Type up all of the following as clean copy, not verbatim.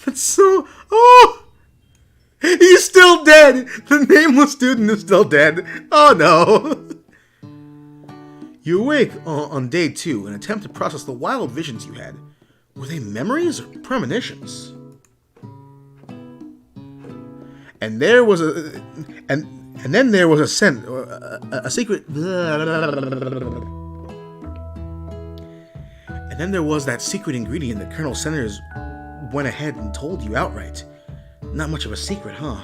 That's so... Oh! He's still dead! The nameless student is still dead. Oh no! You awake on day 2 and attempt to process the wild visions you had. Were they memories or premonitions? And there was a... And then there was a scent, or a secret... And then there was that secret ingredient that Colonel Sanders went ahead and told you outright. Not much of a secret, huh?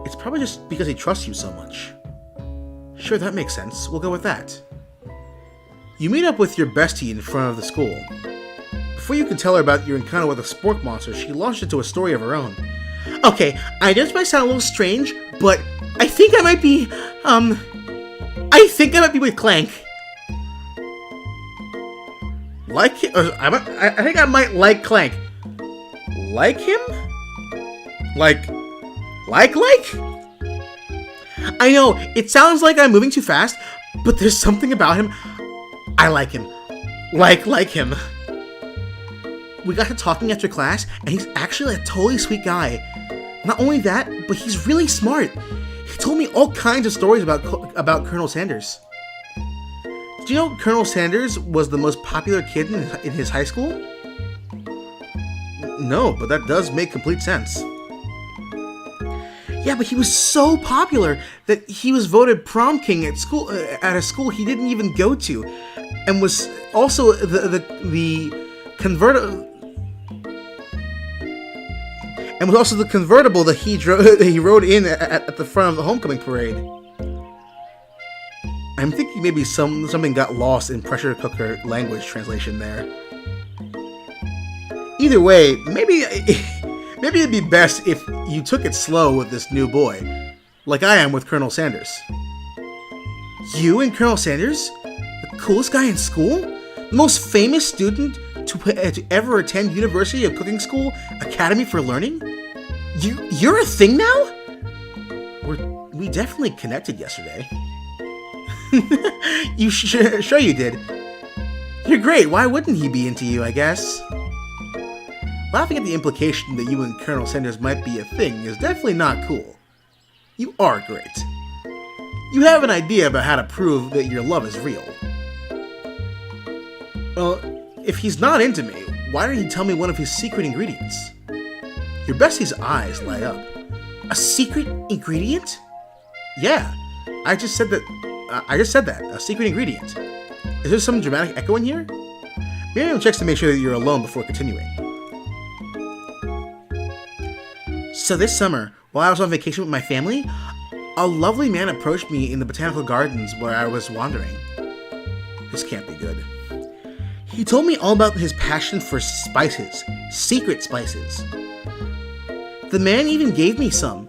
It's probably just because he trusts you so much. Sure, that makes sense. We'll go with that. You meet up with your bestie in front of the school. Before you can tell her about your encounter with a spork monster, she launched into a story of her own. Okay, I know this might sound a little strange, but I think I might be, with Clank. Like him? I think I might like Clank. Like him? Like? I know, it sounds like I'm moving too fast, but there's something about him. I like him. Like him. We got to talking after class, and he's actually a totally sweet guy. Not only that, but he's really smart. He told me all kinds of stories about Colonel Sanders. Did you know Colonel Sanders was the most popular kid in his high school? No, but that does make complete sense. Yeah, but he was so popular that he was voted prom king at school at a school he didn't even go to, and was also the convertible that he rode in at the front of the homecoming parade. I'm thinking maybe something got lost in pressure cooker language translation there. Either way, maybe it'd be best if you took it slow with this new boy, like I am with Colonel Sanders. You and Colonel Sanders? The coolest guy in school? The most famous student to ever attend University of Cooking School Academy for Learning? You're a thing now? We definitely connected yesterday. Sure you did. You're great. Why wouldn't he be into you, I guess? Laughing at the implication that you and Colonel Sanders might be a thing is definitely not cool. You are great. You have an idea about how to prove that your love is real. Well, if he's not into me, why didn't he tell me one of his secret ingredients? Your bestie's eyes light up. A secret ingredient? Yeah, I just said that. A secret ingredient. Is there some dramatic echo in here? Miriam checks to make sure that you're alone before continuing. So this summer, while I was on vacation with my family, a lovely man approached me in the botanical gardens where I was wandering. This can't be good. He told me all about his passion for spices, secret spices. The man even gave me some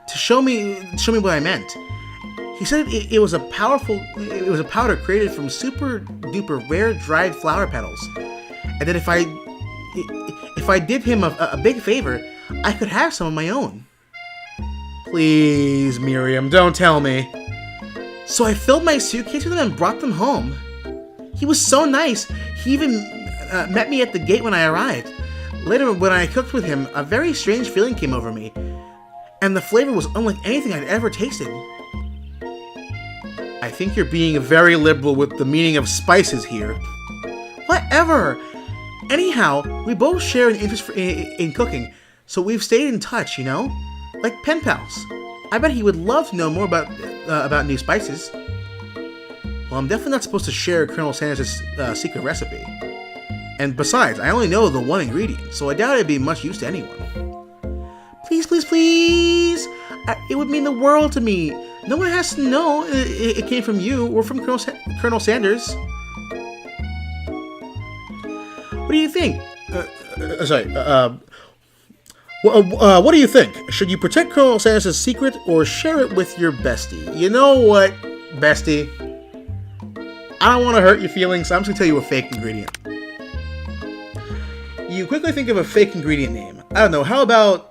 to show me what I meant. He said it was a powder created from super duper rare dried flower petals, and that if I did him a big favor, I could have some of my own. Please, Miriam, don't tell me. So I filled my suitcase with them and brought them home. He was so nice. He even met me at the gate when I arrived. Later, when I cooked with him, a very strange feeling came over me, and the flavor was unlike anything I'd ever tasted. I think you're being very liberal with the meaning of spices here. Whatever! Anyhow, we both share an interest in cooking, so we've stayed in touch, you know? Like pen pals. I bet he would love to know more about new spices. Well, I'm definitely not supposed to share Colonel Sanders' secret recipe. And besides, I only know the one ingredient, so I doubt it'd be much use to anyone. Please, please, please! It would mean the world to me. No one has to know it came from you or from Colonel Sanders. What do you think? What do you think? Should you protect Colonel Sanders' secret or share it with your bestie? You know what, bestie? I don't want to hurt your feelings, so I'm just going to tell you a fake ingredient. You quickly think of a fake ingredient name. I don't know, how about...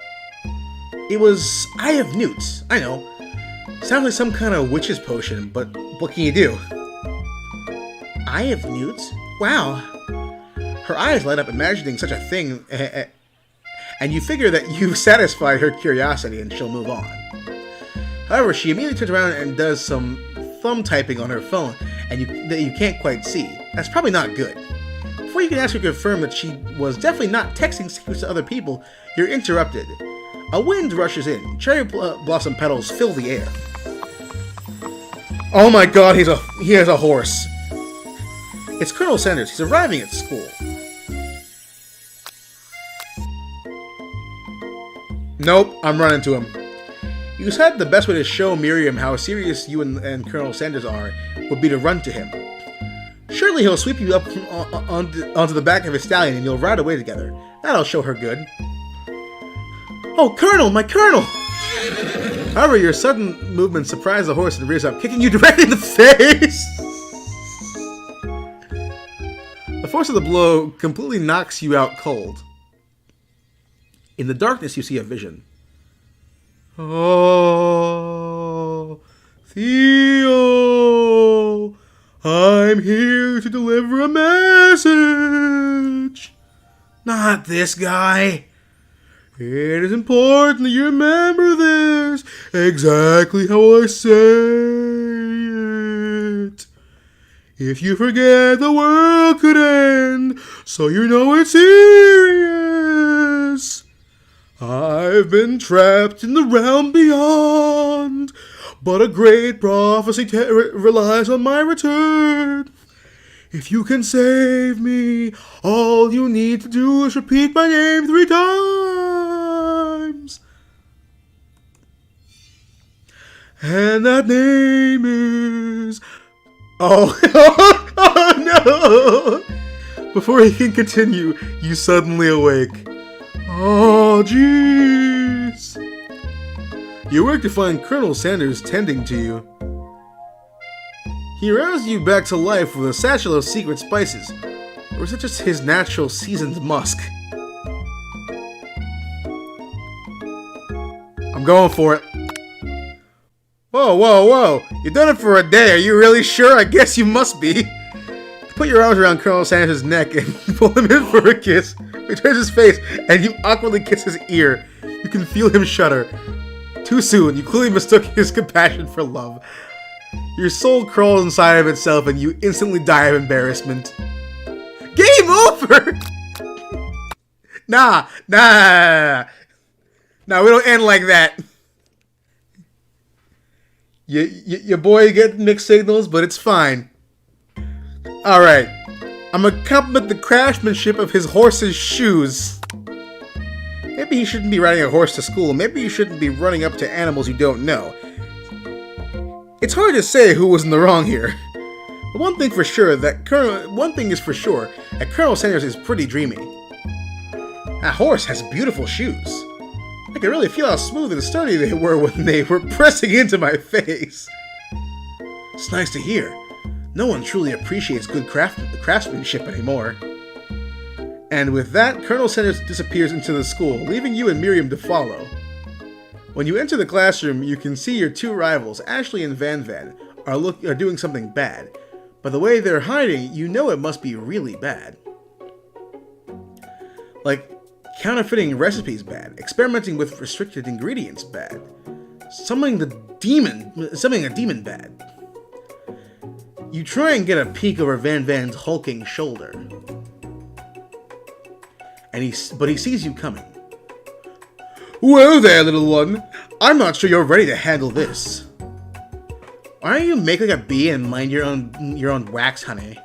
It was Eye of Newt. I know. Sounds like some kind of witch's potion, but what can you do? Eye of Newt? Wow. Her eyes light up imagining such a thing, and you figure that you've satisfied her curiosity and she'll move on. However, she immediately turns around and does some thumb typing on her phone that you can't quite see. That's probably not good. Before you can ask her to confirm that she was definitely not texting secrets to other people, you're interrupted. A wind rushes in. Cherry blossom petals fill the air. Oh my god, he has a horse. It's Colonel Sanders. He's arriving at school. Nope, I'm running to him. You decided the best way to show Miriam how serious you and Colonel Sanders are would be to run to him. Surely he'll sweep you up onto the back of his stallion and you'll ride away together. That'll show her good. Oh, Colonel! My Colonel! However, your sudden movement surprised the horse and rears up, kicking you directly in the face! The force of the blow completely knocks you out cold. In the darkness, you see a vision. Oh, Theo, I'm here to deliver a message. Not this guy. It is important that you remember this exactly how I say it. If you forget, the world could end, so you know it's serious. I've been trapped in the realm beyond, but a great prophecy relies on my return. If you can save me, all you need to do is repeat my name 3 times. And that name is... Oh, oh no! Before he can continue, you suddenly awake. Oh, jeez. You work to find Colonel Sanders tending to you. He rouses you back to life with a satchel of secret spices, or is it just his natural seasoned musk? I'm going for it. Whoa, whoa, whoa. You've done it for a day. Are you really sure? I guess you must be. You put your arms around Colonel Sanders' neck and pull him in for a kiss. He turns his face, and you awkwardly kiss his ear. You can feel him shudder. Too soon, you clearly mistook his compassion for love. Your soul crawls inside of itself, and you instantly die of embarrassment. Game over! Nah, we don't end like that. Your boy get mixed signals, but it's fine. Alright. I'm gonna compliment the craftsmanship of his horse's shoes. Maybe he shouldn't be riding a horse to school. Maybe you shouldn't be running up to animals you don't know. It's hard to say who was in the wrong here. But one thing is for sure, that Colonel Sanders is pretty dreamy. That horse has beautiful shoes. I can really feel how smooth and sturdy they were when they were pressing into my face. It's nice to hear. No one truly appreciates good craftsmanship anymore. And with that, Colonel Sanders disappears into the school, leaving you and Miriam to follow. When you enter the classroom, you can see your 2 rivals, Ashley and Van Van, are doing something bad. By the way they're hiding, you know it must be really bad. Like, counterfeiting recipes bad, experimenting with restricted ingredients bad, summoning a demon bad. You try and get a peek over Van Van's hulking shoulder. But he sees you coming. Whoa there, little one. I'm not sure you're ready to handle this. Why don't you make like a bee and mind your own wax, honey?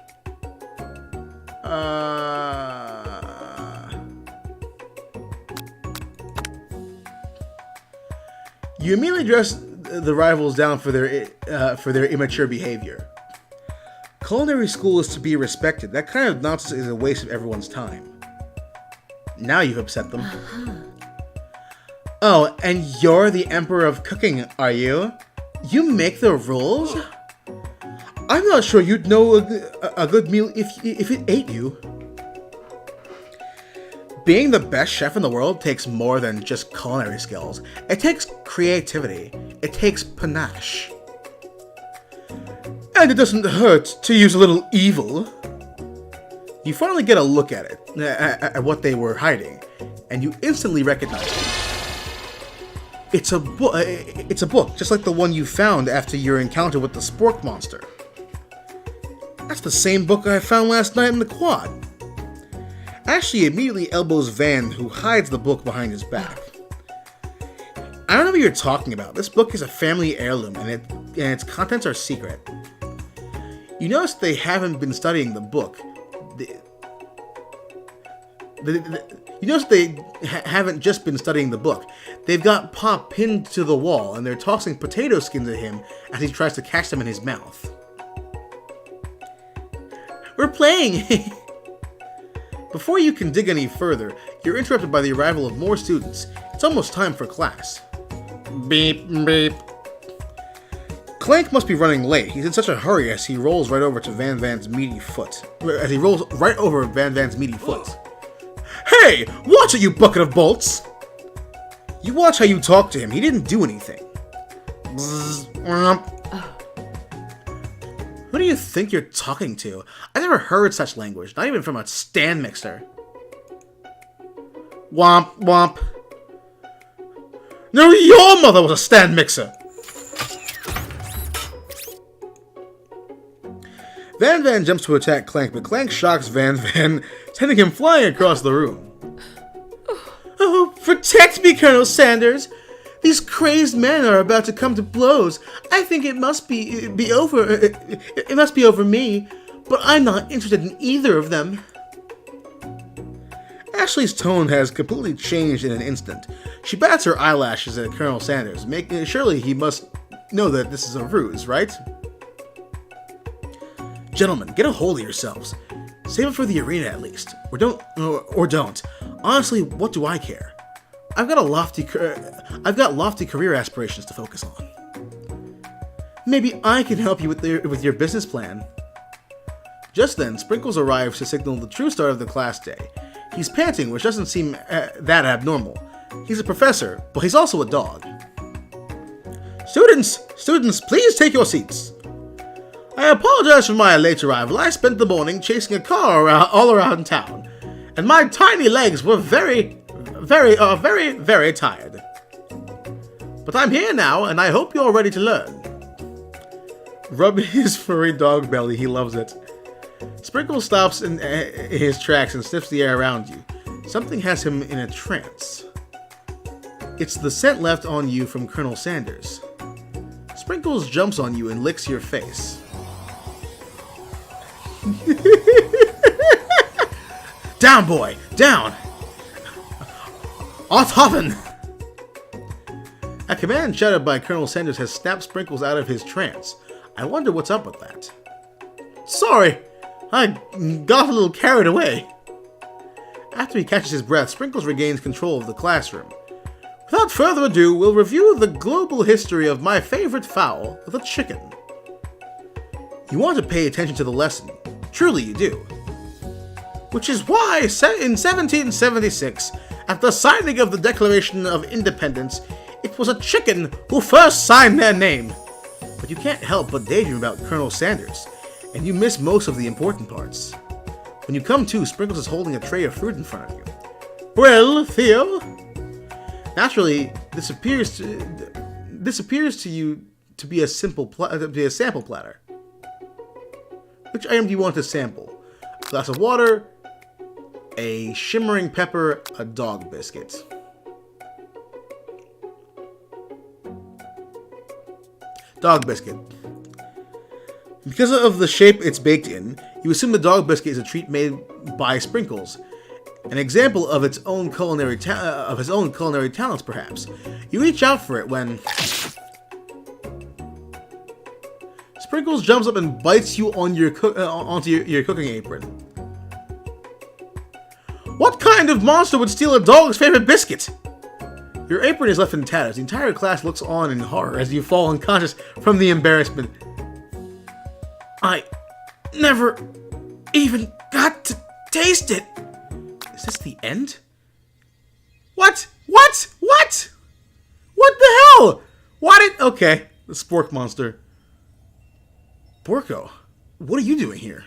You immediately dress the rivals down for their immature behavior. Culinary school is to be respected. That kind of nonsense is a waste of everyone's time. Now you've upset them. Oh, and you're the Emperor of Cooking, are you? You make the rules? I'm not sure you'd know a good meal if it ate you. Being the best chef in the world takes more than just culinary skills. It takes creativity. It takes panache. And it doesn't hurt to use a little evil. You finally get a look at it, at what they were hiding, and you instantly recognize it. It's a book, just like the one you found after your encounter with the spork monster. That's the same book I found last night in the quad. Ashley immediately elbows Van, who hides the book behind his back. I don't know what you're talking about. This book is a family heirloom, and its contents are secret. You notice they haven't been studying the book. You notice they haven't just been studying the book. They've got Pop pinned to the wall, and they're tossing potato skins at him as he tries to catch them in his mouth. We're playing! Before you can dig any further, you're interrupted by the arrival of more students. It's almost time for class. Beep, beep. Clank must be running late. He's in such a hurry as he rolls right over to Van Van's meaty foot. Hey! Watch it, you bucket of bolts! You watch how you talk to him. He didn't do anything. Who do you think you're talking to? I never heard such language, not even from a stand mixer. Womp, womp. No, your mother was a stand mixer! Van Van jumps to attack Clank, but Clank shocks Van Van, sending him flying across the room. Oh, protect me, Colonel Sanders! These crazed men are about to come to blows. I think it must be over. It must be over me, but I'm not interested in either of them. Ashley's tone has completely changed in an instant. She bats her eyelashes at Colonel Sanders, surely he must know that this is a ruse, right? Gentlemen, get a hold of yourselves. Save it for the arena at least, or don't. Honestly, what do I care? I've got lofty career aspirations to focus on. Maybe I can help you with your business plan. Just then, Sprinkles arrives to signal the true start of the class day. He's panting, which doesn't seem that abnormal. He's a professor, but he's also a dog. Students, please take your seats. I apologize for my late arrival. I spent the morning chasing a car all around town, and my tiny legs were very tired. But I'm here now, and I hope you're ready to learn. Rubbing his furry dog belly, he loves it. Sprinkle stops in his tracks and sniffs the air around you. Something has him in a trance. It's the scent left on you from Colonel Sanders. Sprinkles jumps on you and licks your face. Down, boy! Down! Aushoffen! A command shouted by Colonel Sanders has snapped Sprinkles out of his trance. I wonder what's up with that. Sorry! I got a little carried away. After he catches his breath, Sprinkles regains control of the classroom. Without further ado, we'll review the global history of my favorite fowl, the chicken. You want to pay attention to the lesson. Truly you do. Which is why, in 1776, at the signing of the Declaration of Independence, it was a chicken who first signed their name. But you can't help but daydream about Colonel Sanders, and you miss most of the important parts. When you come to, Sprinkles is holding a tray of fruit in front of you. Well, Theo? Naturally, this appears to you to be a sample platter. Which item do you want to sample? A glass of water, a shimmering pepper, a dog biscuit. Dog biscuit. Because of the shape it's baked in, you assume the dog biscuit is a treat made by Sprinkles, an example of his own culinary talents, perhaps. You reach out for it when Sprinkles jumps up and bites you on onto your cooking apron. What kind of monster would steal a dog's favorite biscuit? Your apron is left in tatters. The entire class looks on in horror as you fall unconscious from the embarrassment. I never even got to taste it. Is this the end? What? What the hell? Okay, the spork monster. Porco, what are you doing here?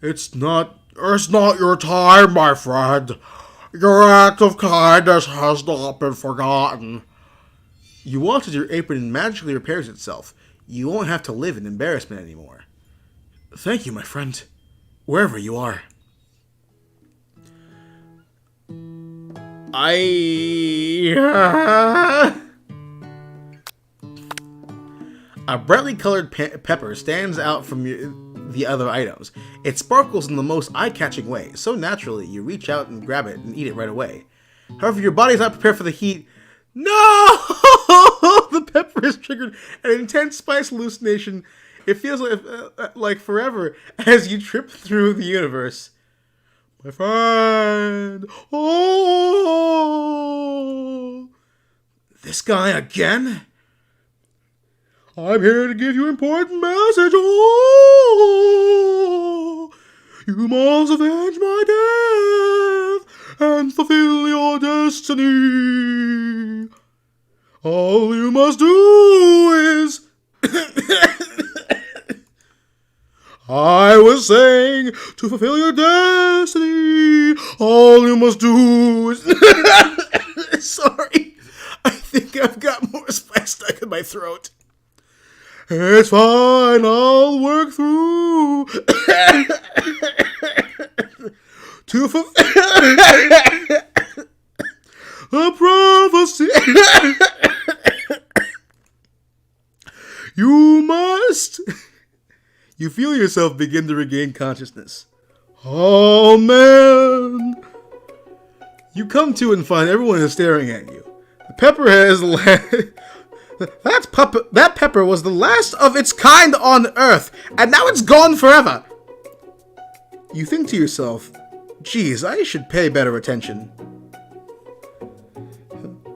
It's not It's not your time, my friend. Your act of kindness has not been forgotten. You watch as your apron magically repairs itself. You won't have to live in embarrassment anymore. Thank you, my friend. Wherever you are. A brightly colored pepper stands out from the other items. It sparkles in the most eye-catching way, so naturally you reach out and grab it and eat it right away. However, your body's not prepared for the heat. No! The pepper has triggered an intense spice hallucination. It feels like forever as you trip through the universe. My friend! Oh! This guy again? I'm here to give you important message. Oh! You must avenge my death and fulfill your destiny. All you must do is... I was saying, to fulfill your destiny, all you must do is... Sorry, I think I've got more spice stuck in my throat. It's fine, I'll work through to fulfill the prophecy. You must... You feel yourself begin to regain consciousness. Oh, man. You come to and find everyone is staring at you. The pepper has... That pepper was the last of its kind on Earth, and now it's gone forever. You think to yourself, geez, I should pay better attention.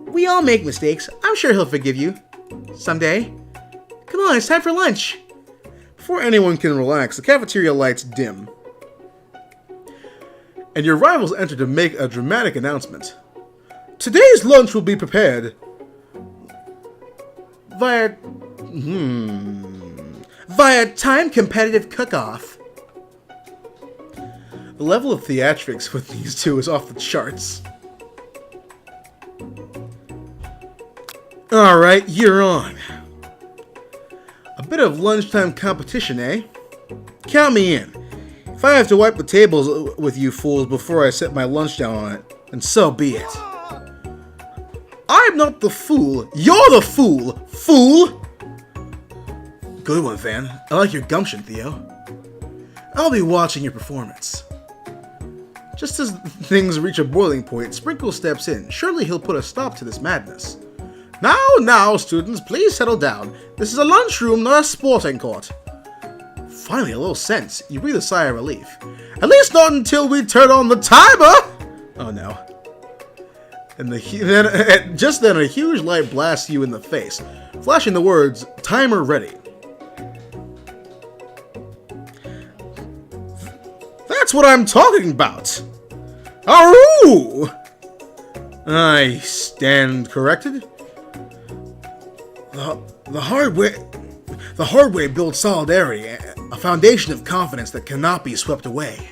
We all make mistakes. I'm sure he'll forgive you. Someday. Come on, it's time for lunch. Before anyone can relax, the cafeteria lights dim. And your rivals enter to make a dramatic announcement. Today's lunch will be prepared via time-competitive cook-off. The level of theatrics with these two is off the charts. Alright, you're on. A bit of lunchtime competition, eh? Count me in. If I have to wipe the tables with you fools before I set my lunch down on it, then so be it. I'm not the fool. You're the fool. Fool! Good one, Van. I like your gumption, Theo. I'll be watching your performance. Just as things reach a boiling point, Sprinkle steps in. Surely he'll put a stop to this madness. Now, students, please settle down. This is a lunchroom, not a sporting court. Finally, a little sense. You breathe a sigh of relief. At least not until we turn on the timer! Oh no. And just then a huge light blasts you in the face, flashing the words, "Timer ready." That's what I'm talking about! Aroo! I stand corrected. The hard way builds solidarity, a foundation of confidence that cannot be swept away.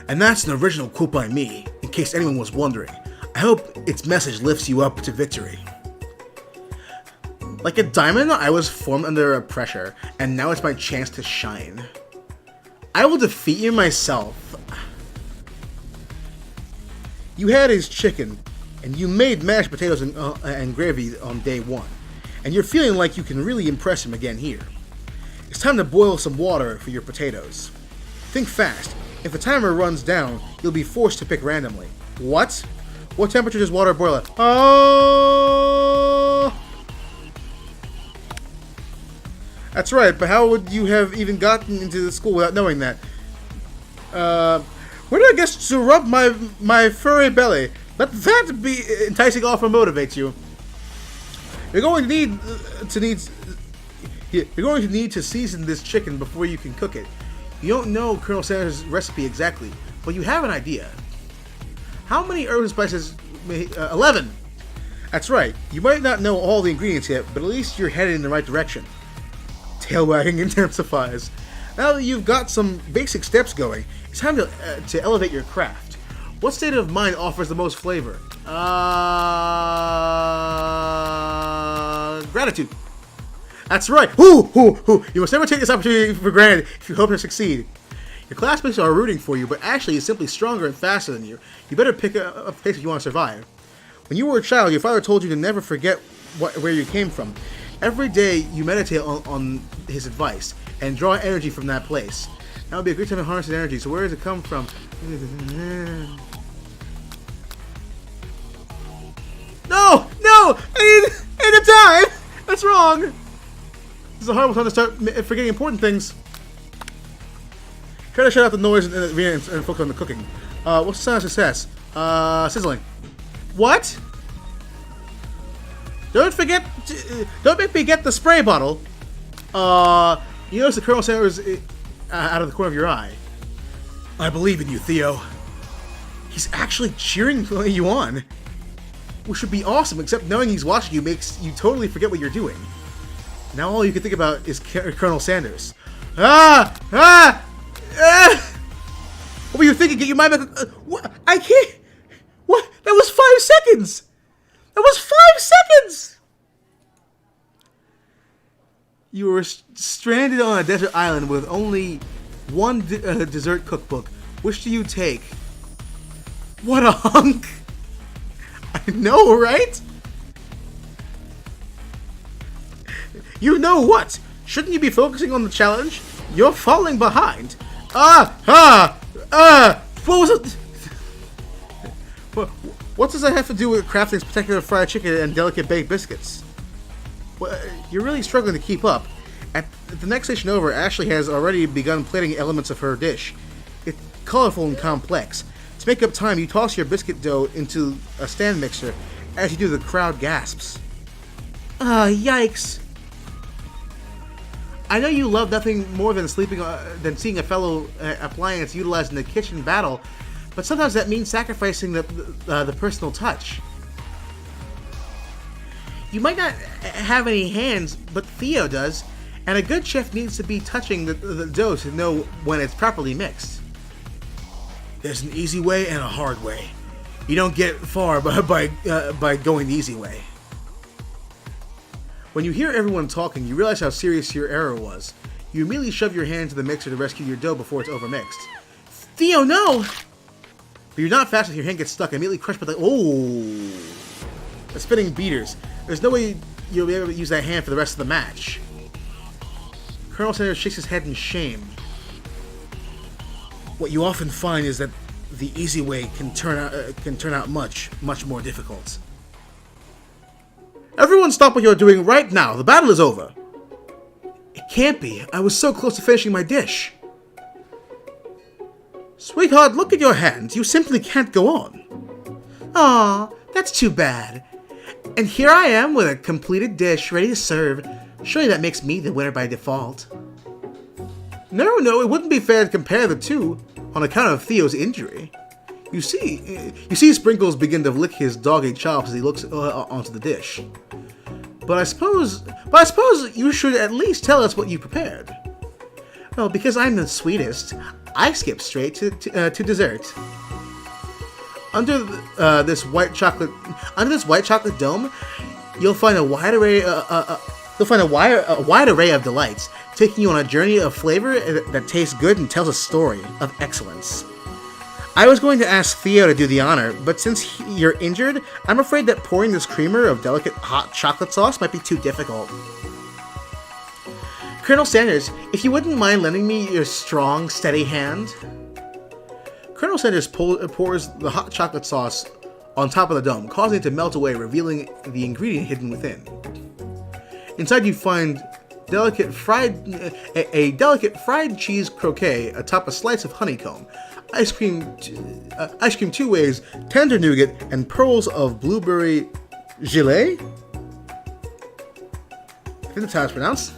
And that's an original quote by me, in case anyone was wondering. I hope its message lifts you up to victory. Like a diamond, I was formed under pressure, and now it's my chance to shine. I will defeat you myself. You had his chicken, and you made mashed potatoes and gravy on day one, and you're feeling like you can really impress him again here. It's time to boil some water for your potatoes. Think fast. If the timer runs down, you'll be forced to pick randomly. What? What temperature does water boil at? Oh! That's right, but how would you have even gotten into the school without knowing that? Where did I guess to rub my furry belly? Let that be enticing offer motivates you. You're going to need to season this chicken before you can cook it. You don't know Colonel Sanders' recipe exactly, but you have an idea. How many herbs and spices? 11. That's right. You might not know all the ingredients yet, but at least you're headed in the right direction. Tail wagging intensifies. Now that you've got some basic steps going, it's time to elevate your craft. What state of mind offers the most flavor? Gratitude. That's right. You must never take this opportunity for granted if you hope to succeed. Your classmates are rooting for you, but Ashley is simply stronger and faster than you. You better pick up a pace if you want to survive. When you were a child, your father told you to never forget where you came from. Every day, you meditate on his advice and draw energy from that place. That would be a great time to harness that energy. So where does it come from? No! I need a time! That's wrong! This is a horrible time to start forgetting important things. Try to shut out the noise and focus on the cooking. What's the sign of success? Sizzling. What? Don't make me get the spray bottle. You notice the Colonel Sanders out of the corner of your eye. I believe in you, Theo. He's actually cheering you on. Which should be awesome, except knowing he's watching you makes you totally forget what you're doing. Now all you can think about is Colonel Sanders. What were you thinking? Get your mind back. What? I can't. What? That was 5 seconds. That was 5 seconds. You were stranded on a desert island with only one dessert cookbook. Which do you take? What a hunk. I know, right? You know what? Shouldn't you be focusing on the challenge? You're falling behind. What was it? What does that have to do with crafting spectacular fried chicken and delicate baked biscuits? Well, you're really struggling to keep up. At the next station over, Ashley has already begun plating elements of her dish. It's colorful and complex. To make up time, you toss your biscuit dough into a stand mixer. As you do, the crowd gasps. Yikes. I know you love nothing more than seeing a fellow appliance utilized in the kitchen battle, but sometimes that means sacrificing the personal touch. You might not have any hands, but Theo does, and a good chef needs to be touching the dough to know when it's properly mixed. There's an easy way and a hard way. You don't get far by going the easy way. When you hear everyone talking, you realize how serious your error was. You immediately shove your hand into the mixer to rescue your dough before it's overmixed. Theo, no! But you're not fast enough, your hand gets stuck, immediately crushed by the... The spinning beaters. There's no way you'll be able to use that hand for the rest of the match. Colonel Sanders shakes his head in shame. What you often find is that the easy way can turn out much more difficult. Everyone stop what you're doing right now. The battle is over. It can't be. I was so close to finishing my dish. Sweetheart, look at your hands. You simply can't go on. Aw, that's too bad. And here I am with a completed dish ready to serve. Surely that makes me the winner by default. No, it wouldn't be fair to compare the two on account of Theo's injury. You see Sprinkles begin to lick his doggy chops as he looks onto the dish. But I suppose you should at least tell us what you prepared. Well, because I'm the sweetest, I skip straight to dessert. Under this white chocolate dome, you'll find a wide array of delights, taking you on a journey of flavor that tastes good and tells a story of excellence. I was going to ask Theo to do the honor, but since you're injured, I'm afraid that pouring this creamer of delicate hot chocolate sauce might be too difficult. Colonel Sanders, if you wouldn't mind lending me your strong, steady hand. Colonel Sanders pours the hot chocolate sauce on top of the dome, causing it to melt away, revealing the ingredient hidden within. Inside you find a delicate fried cheese croquet atop a slice of honeycomb, ice cream 2 ways, tender nougat, and pearls of blueberry gelée. I think that's how it's pronounced.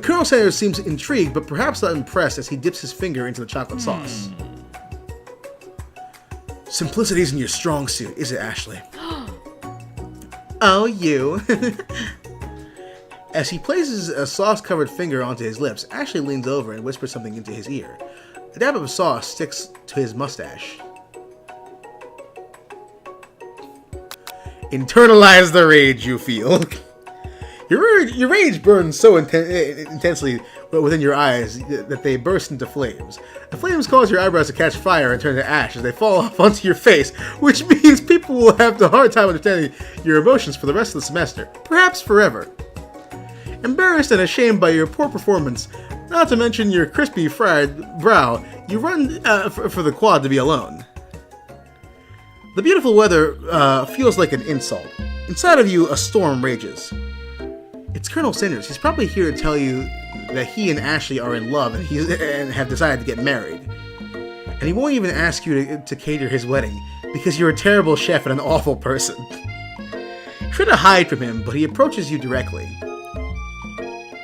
Colonel Sanders seems intrigued, but perhaps not impressed as he dips his finger into the chocolate sauce. Simplicity isn't your strong suit, is it, Ashley? Oh, you. As he places a sauce-covered finger onto his lips, Ashley leans over and whispers something into his ear. A dab of sauce sticks to his mustache. Internalize the rage you feel. Your rage burns so intensely within your eyes that they burst into flames. The flames cause your eyebrows to catch fire and turn to ash as they fall off onto your face, which means people will have a hard time understanding your emotions for the rest of the semester, perhaps forever. Embarrassed and ashamed by your poor performance, not to mention your crispy fried brow, you run for the quad to be alone. The beautiful weather feels like an insult. Inside of you, a storm rages. It's Colonel Sanders. He's probably here to tell you that he and Ashley are in love and have decided to get married. And he won't even ask you to cater his wedding because you're a terrible chef and an awful person. You try to hide from him, but he approaches you directly.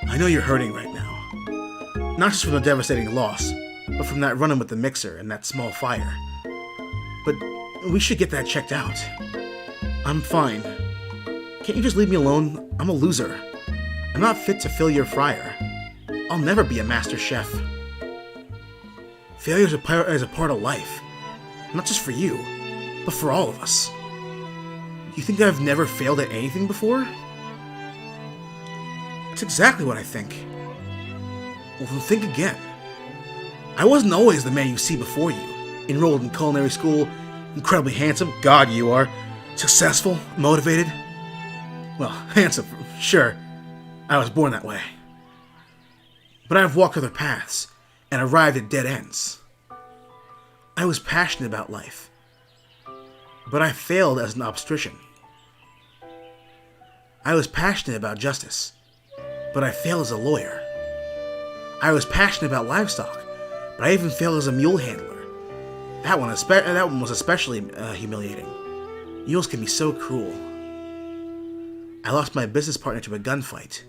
I know you're hurting right now. Not just from the devastating loss, but from that run-in with the mixer and that small fire. But we should get that checked out. I'm fine. Can't you just leave me alone? I'm a loser. I'm not fit to fill your fryer. I'll never be a master chef. Failure is a part of life. Not just for you, but for all of us. You think that I've never failed at anything before? That's exactly what I think. Well, then think again. I wasn't always the man you see before you. Enrolled in culinary school, incredibly handsome, God you are, successful, motivated. Well, handsome, sure. I was born that way. But I've walked other paths and arrived at dead ends. I was passionate about life, but I failed as an obstetrician. I was passionate about justice, but I failed as a lawyer. I was passionate about livestock, but I even failed as a mule handler. That one was especially humiliating. Mules can be so cruel. I lost my business partner to a gunfight.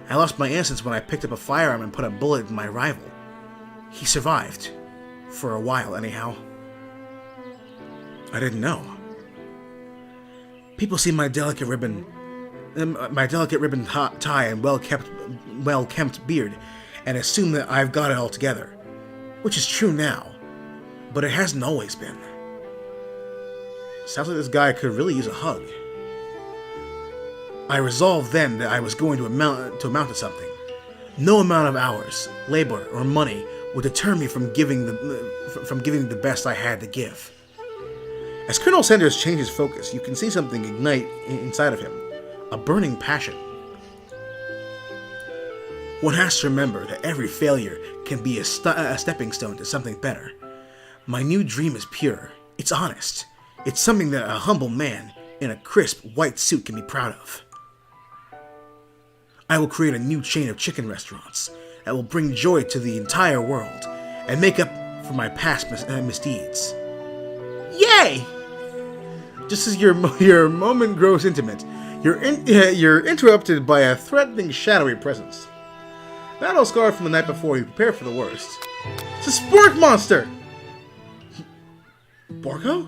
I lost my innocence when I picked up a firearm and put a bullet in my rival. He survived. For a while, anyhow. I didn't know. People see my delicate ribbon tie and well-kempt beard, and assume that I've got it all together. Which is true now, but it hasn't always been. Sounds like this guy could really use a hug. I resolved then that I was going to amount to something. No amount of hours, labor, or money would deter me from giving the best I had to give. As Colonel Sanders changes focus, you can see something ignite inside of him, a burning passion. One has to remember that every failure can be a stepping stone to something better. My new dream is pure. It's honest. It's something that a humble man in a crisp white suit can be proud of. I will create a new chain of chicken restaurants that will bring joy to the entire world and make up for my past misdeeds. Yay! Just as your moment grows intimate, you're interrupted by a threatening, shadowy presence. Battle scarred from the night before, you prepare for the worst. It's a spork monster! Borgo?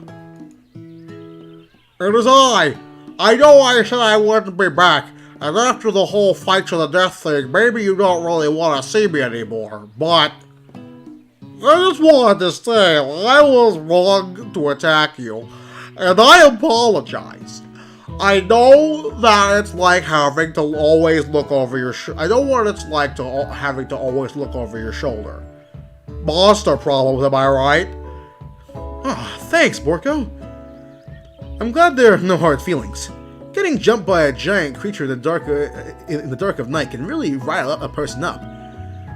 It is I! I know I said I wouldn't be back, and after the whole fight to the death thing, maybe you don't really want to see me anymore, but I just wanted to say I was wrong to attack you, and I apologize. I know that it's like having to always look over your I know what it's like to having to always look over your shoulder. Monster problems, am I right? Oh, thanks, Borko. I'm glad there are no hard feelings. Getting jumped by a giant creature in the dark of night can really rile a person up.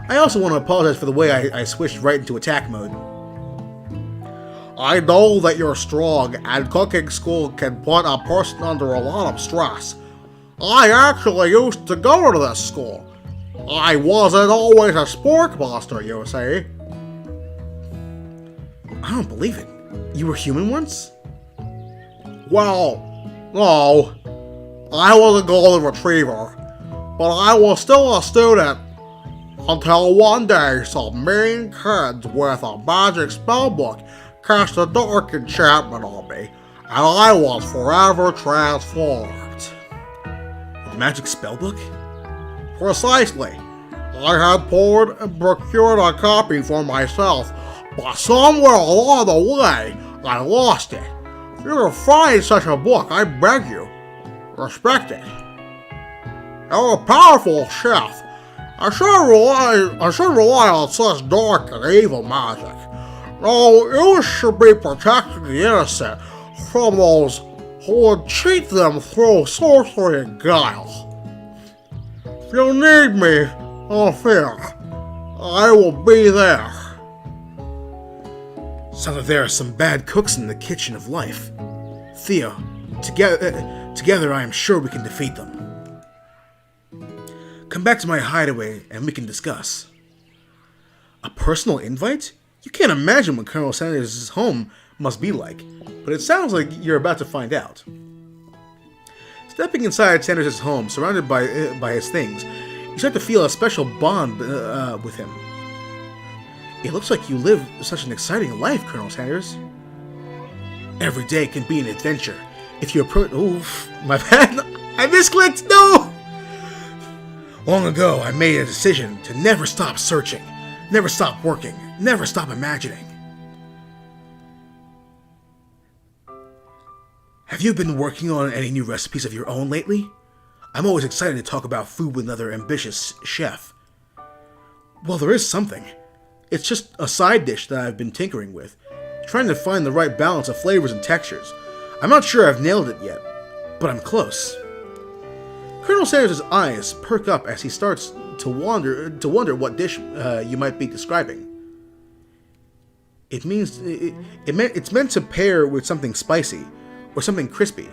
I also want to apologize for the way I switched right into attack mode. I know that you're strong, and cooking school can put a person under a lot of stress. I actually used to go to this school. I wasn't always a spork monster, you see. I don't believe it. You were human once? Well, no. I was a golden retriever, but I was still a student until one day some mean kids with a magic spellbook cast a dark enchantment on me, and I was forever transformed. With magic spellbook? Precisely. I had poured and procured a copy for myself, but somewhere along the way, I lost it. If you can find such a book, I beg you, respect it. You're a powerful chef. I should rely on such dark and evil magic. No, you should be protecting the innocent from those who would cheat them through sorcery and guile. If you need me, don't fear. I will be there. Sounds like there are some bad cooks in the kitchen of life. Theo, together I am sure we can defeat them. Come back to my hideaway and we can discuss. A personal invite? You can't imagine what Colonel Sanders' home must be like, but it sounds like you're about to find out. Stepping inside Sanders' home, surrounded by his things, you start to feel a special bond with him. It looks like you live such an exciting life, Colonel Sanders. Every day can be an adventure. If you approach... Oof, my bad. I misclicked. No! Long ago, I made a decision to never stop searching, never stop working, never stop imagining. Have you been working on any new recipes of your own lately? I'm always excited to talk about food with another ambitious chef. Well, there is something. It's just a side dish that I've been tinkering with, trying to find the right balance of flavors and textures. I'm not sure I've nailed it yet, but I'm close. Colonel Sanders' eyes perk up as he starts to wonder what dish you might be describing. It's meant to pair with something spicy or something crispy.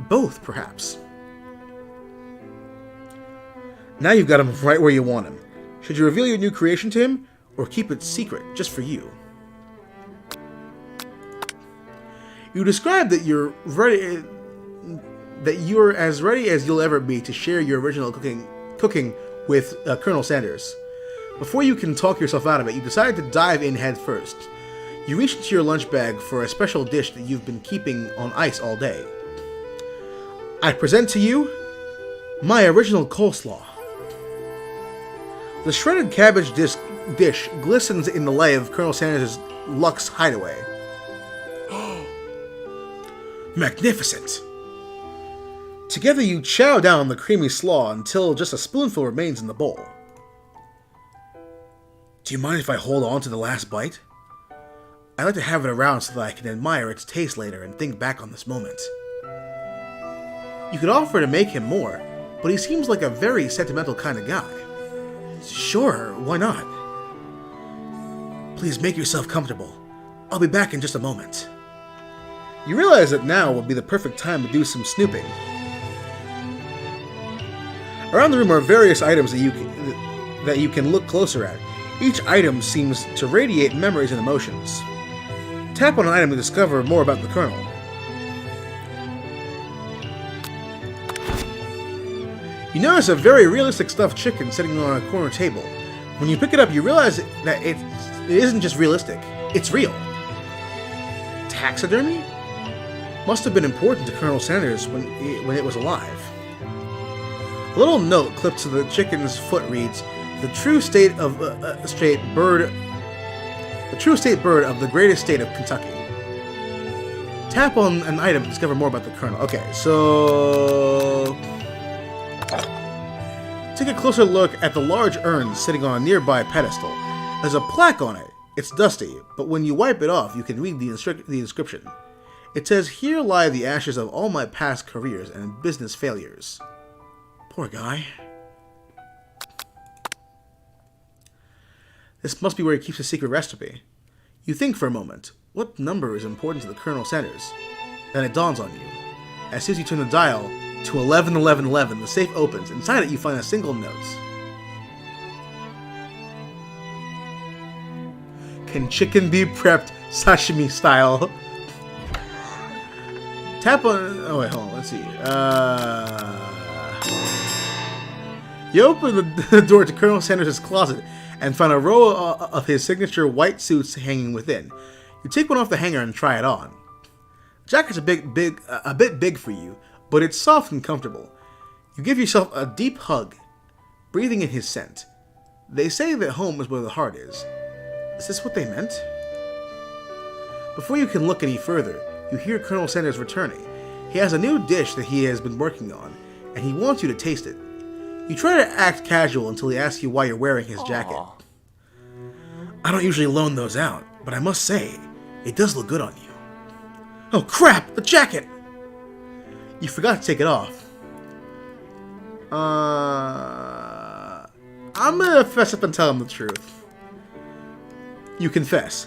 Both, perhaps. Now you've got him right where you want him. Should you reveal your new creation to him, or keep it secret just for you? You described that you're as ready as you'll ever be to share your original cooking with Colonel Sanders. Before you can talk yourself out of it, you decide to dive in head first. You reach into your lunch bag for a special dish that you've been keeping on ice all day. I present to you my original coleslaw. The shredded cabbage dish glistens in the light of Colonel Sanders' luxe hideaway. Magnificent! Together you chow down the creamy slaw until just a spoonful remains in the bowl. Do you mind if I hold on to the last bite? I like to have it around so that I can admire its taste later and think back on this moment. You could offer to make him more, but he seems like a very sentimental kind of guy. Sure, why not? Please make yourself comfortable. I'll be back in just a moment. You realize that now would be the perfect time to do some snooping. Around the room are various items that you can look closer at. Each item seems to radiate memories and emotions. Tap on an item to discover more about the Colonel. You notice a very realistic stuffed chicken sitting on a corner table. When you pick it up, you realize that it isn't just realistic, it's real. Taxidermy? Must have been important to Colonel Sanders when it was alive. A little note clipped to the chicken's foot reads, "The true state bird of the greatest state of Kentucky." Tap on an item to discover more about the Colonel. Okay, so take a closer look at the large urn sitting on a nearby pedestal. There's a plaque on it. It's dusty, but when you wipe it off, you can read the inscription. It says, "Here lie the ashes of all my past careers and business failures." Poor guy. This must be where he keeps his secret recipe. You think for a moment, what number is important to the Colonel Sanders? Then it dawns on you. As soon as you turn the dial to 111111, the safe opens. Inside it you find a single note. Can chicken be prepped sashimi style? Tap on... Oh wait, hold on, let's see. You open the door to Colonel Sanders' closet and find a row of his signature white suits hanging within. You take one off the hanger and try it on. The jacket's a bit big for you, but it's soft and comfortable. You give yourself a deep hug, breathing in his scent. They say that home is where the heart is. Is this what they meant? Before you can look any further, you hear Colonel Sanders returning. He has a new dish that he has been working on, and he wants you to taste it. You try to act casual until he asks you why you're wearing his jacket. I don't usually loan those out, but I must say, it does look good on you. Oh crap, the jacket! You forgot to take it off. I'm gonna fess up and tell him the truth. You confess.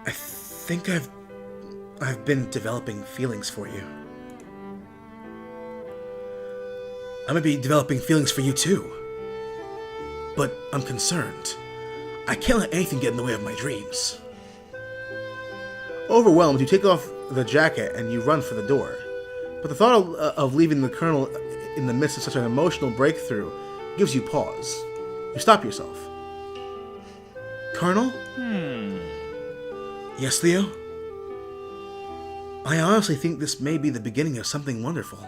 I think I've been developing feelings for you. I might be developing feelings for you too. But I'm concerned. I can't let anything get in the way of my dreams. Overwhelmed, you take off the jacket and you run for the door. But the thought of leaving the Colonel in the midst of such an emotional breakthrough gives you pause. You stop yourself. Colonel? Yes, Theo? I honestly think this may be the beginning of something wonderful.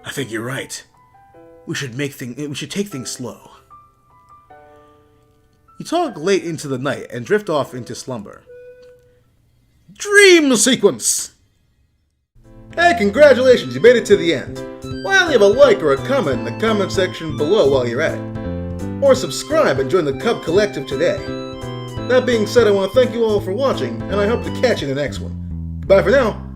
I think you're right. We should take things slow. You talk late into the night and drift off into slumber. Dream sequence! Hey, congratulations, you made it to the end. Why not leave a like or a comment in the comment section below while you're at it? Or subscribe and join the Cub Collective today. That being said, I want to thank you all for watching, and I hope to catch you in the next one. Bye for now.